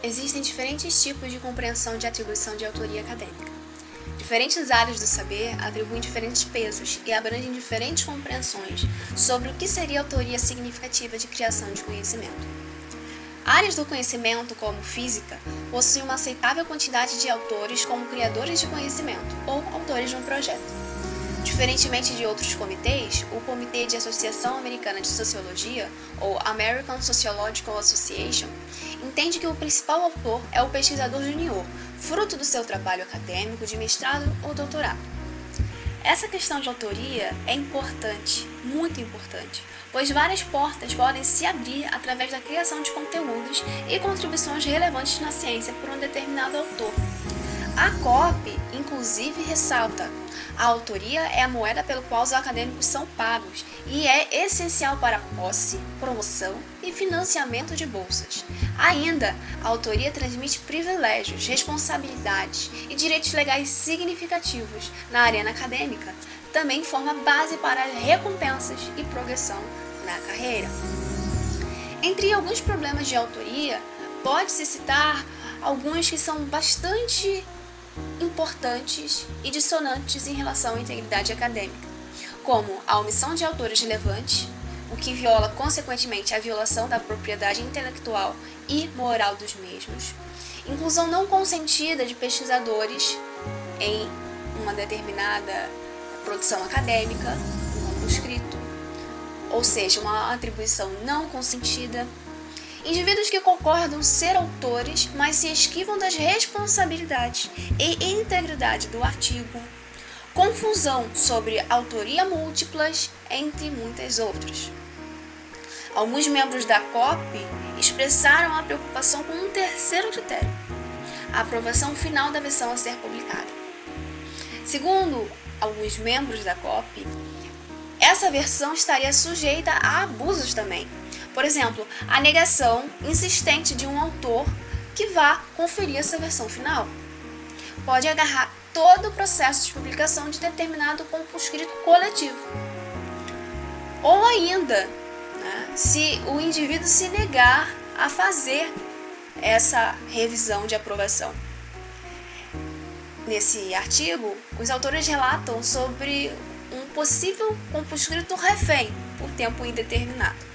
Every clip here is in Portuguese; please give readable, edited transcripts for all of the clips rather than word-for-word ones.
Existem diferentes tipos de compreensão de atribuição de autoria acadêmica. Diferentes áreas do saber atribuem diferentes pesos e abrangem diferentes compreensões sobre o que seria autoria significativa de criação de conhecimento. Áreas do conhecimento, como física, possuem uma aceitável quantidade de autores como criadores de conhecimento ou autores de um projeto. Diferentemente de outros comitês, o Comitê de Associação Americana de Sociologia, ou American Sociological Association, entende que o principal autor é o pesquisador junior, fruto do seu trabalho acadêmico de mestrado ou doutorado. Essa questão de autoria é importante, muito importante, pois várias portas podem se abrir através da criação de conteúdos e contribuições relevantes na ciência por um determinado autor. A COP, inclusive, ressalta: a autoria é a moeda pelo qual os acadêmicos são pagos e é essencial para a posse, promoção e financiamento de bolsas. Ainda, a autoria transmite privilégios, responsabilidades e direitos legais significativos na arena acadêmica. Também forma base para recompensas e progressão na carreira. Entre alguns problemas de autoria, pode-se citar alguns que são bastante importantes e dissonantes em relação à integridade acadêmica, como a omissão de autores relevantes, o que viola consequentemente a violação da propriedade intelectual e moral dos mesmos, inclusão não consentida de pesquisadores em uma determinada produção acadêmica, um campo escrito, ou seja, uma atribuição não consentida. Indivíduos que concordam ser autores, mas se esquivam das responsabilidades e integridade do artigo. Confusão sobre autoria múltiplas, entre muitas outras. Alguns membros da COP expressaram a preocupação com um terceiro critério: a aprovação final da versão a ser publicada. Segundo alguns membros da COP, essa versão estaria sujeita a abusos também. Por exemplo, a negação insistente de um autor que vá conferir essa versão final. Pode agarrar todo o processo de publicação de determinado corpo escrito coletivo. Ou ainda, se o indivíduo se negar a fazer essa revisão de aprovação. Nesse artigo, os autores relatam sobre um possível corpo escrito refém por tempo indeterminado.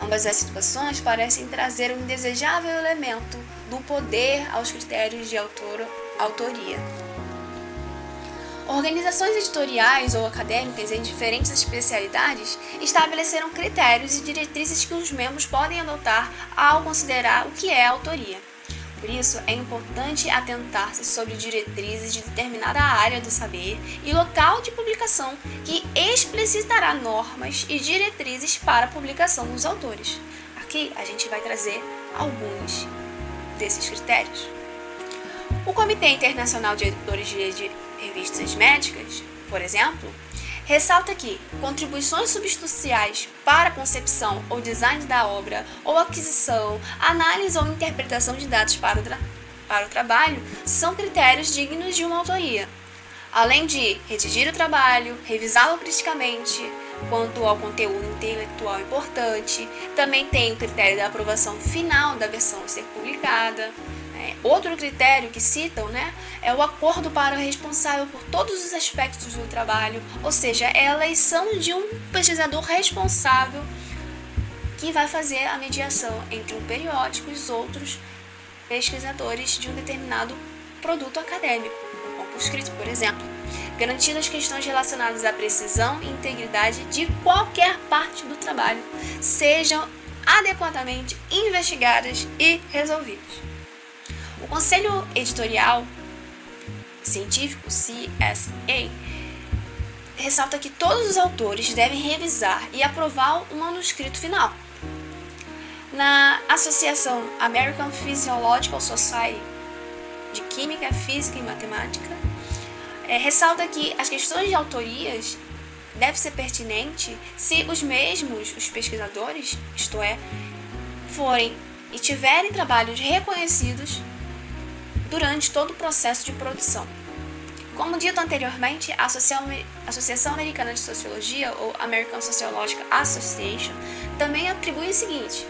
Ambas as situações parecem trazer um indesejável elemento do poder aos critérios de autoria. Organizações editoriais ou acadêmicas em diferentes especialidades estabeleceram critérios e diretrizes que os membros podem adotar ao considerar o que é autoria. Por isso, é importante atentar-se sobre diretrizes de determinada área do saber e local de publicação que explicitará normas e diretrizes para a publicação dos autores. Aqui a gente vai trazer alguns desses critérios. O Comitê Internacional de Editores de Revistas Médicas, por exemplo, ressalta que contribuições substanciais para a concepção ou design da obra, ou aquisição, análise ou interpretação de dados para o trabalho são critérios dignos de uma autoria. Além de redigir o trabalho, revisá-lo criticamente, quanto ao conteúdo intelectual importante, também tem o critério da aprovação final da versão a ser publicada. Outro critério que citam é o acordo para o responsável por todos os aspectos do trabalho, ou seja, é a eleição de um pesquisador responsável que vai fazer a mediação entre um periódico e os outros pesquisadores de um determinado produto acadêmico, um corpo escrito, por exemplo, garantindo as questões relacionadas à precisão e integridade de qualquer parte do trabalho sejam adequadamente investigadas e resolvidas. O Conselho Editorial Científico, CSA, ressalta que todos os autores devem revisar e aprovar o manuscrito final. Na Associação American Physiological Society de Química, Física e Matemática, ressalta que as questões de autorias devem ser pertinentes se os pesquisadores, isto é, forem e tiverem trabalhos reconhecidos durante todo o processo de produção. Como dito anteriormente, a Associação Americana de Sociologia, ou American Sociological Association, também atribui o seguinte: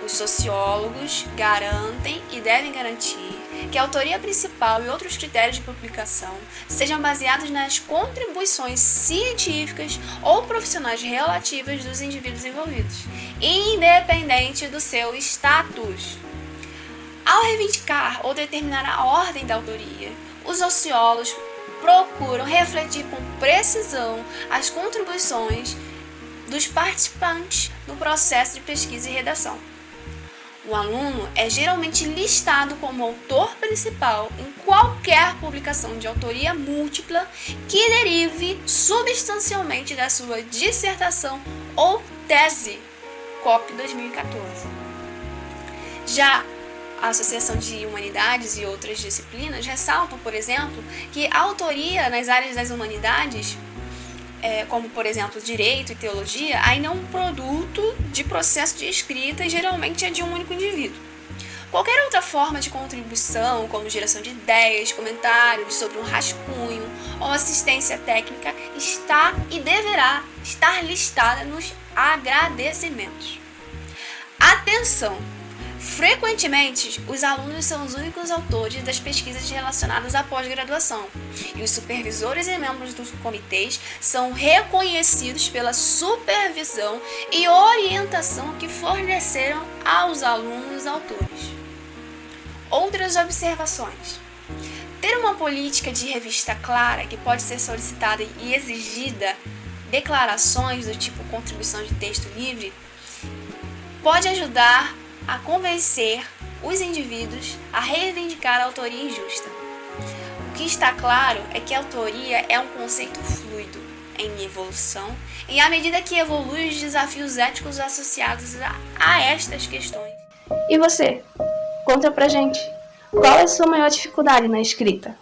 Os sociólogos garantem e devem garantir que a autoria principal e outros critérios de publicação sejam baseados nas contribuições científicas ou profissionais relativas dos indivíduos envolvidos, independente do seu status. Ao reivindicar ou determinar a ordem da autoria, os sociólogos procuram refletir com precisão as contribuições dos participantes no processo de pesquisa e redação. O aluno é geralmente listado como autor principal em qualquer publicação de autoria múltipla que derive substancialmente da sua dissertação ou tese, COP 2014. Já a Associação de Humanidades e outras disciplinas ressaltam, por exemplo, que a autoria nas áreas das humanidades, como por exemplo direito e teologia, ainda é um produto de processo de escrita e geralmente é de um único indivíduo. Qualquer outra forma de contribuição, como geração de ideias, comentários sobre um rascunho ou assistência técnica, está e deverá estar listada nos agradecimentos. Atenção! Frequentemente, os alunos são os únicos autores das pesquisas relacionadas à pós-graduação, e os supervisores e membros dos comitês são reconhecidos pela supervisão e orientação que forneceram aos alunos autores. Outras observações. Ter uma política de revista clara que pode ser solicitada e exigida declarações do tipo contribuição de texto livre pode ajudar a convencer os indivíduos a reivindicar a autoria injusta. O que está claro é que a autoria é um conceito fluido, em evolução, e à medida que evolui os desafios éticos associados a estas questões. E você? Conta pra gente, qual é a sua maior dificuldade na escrita?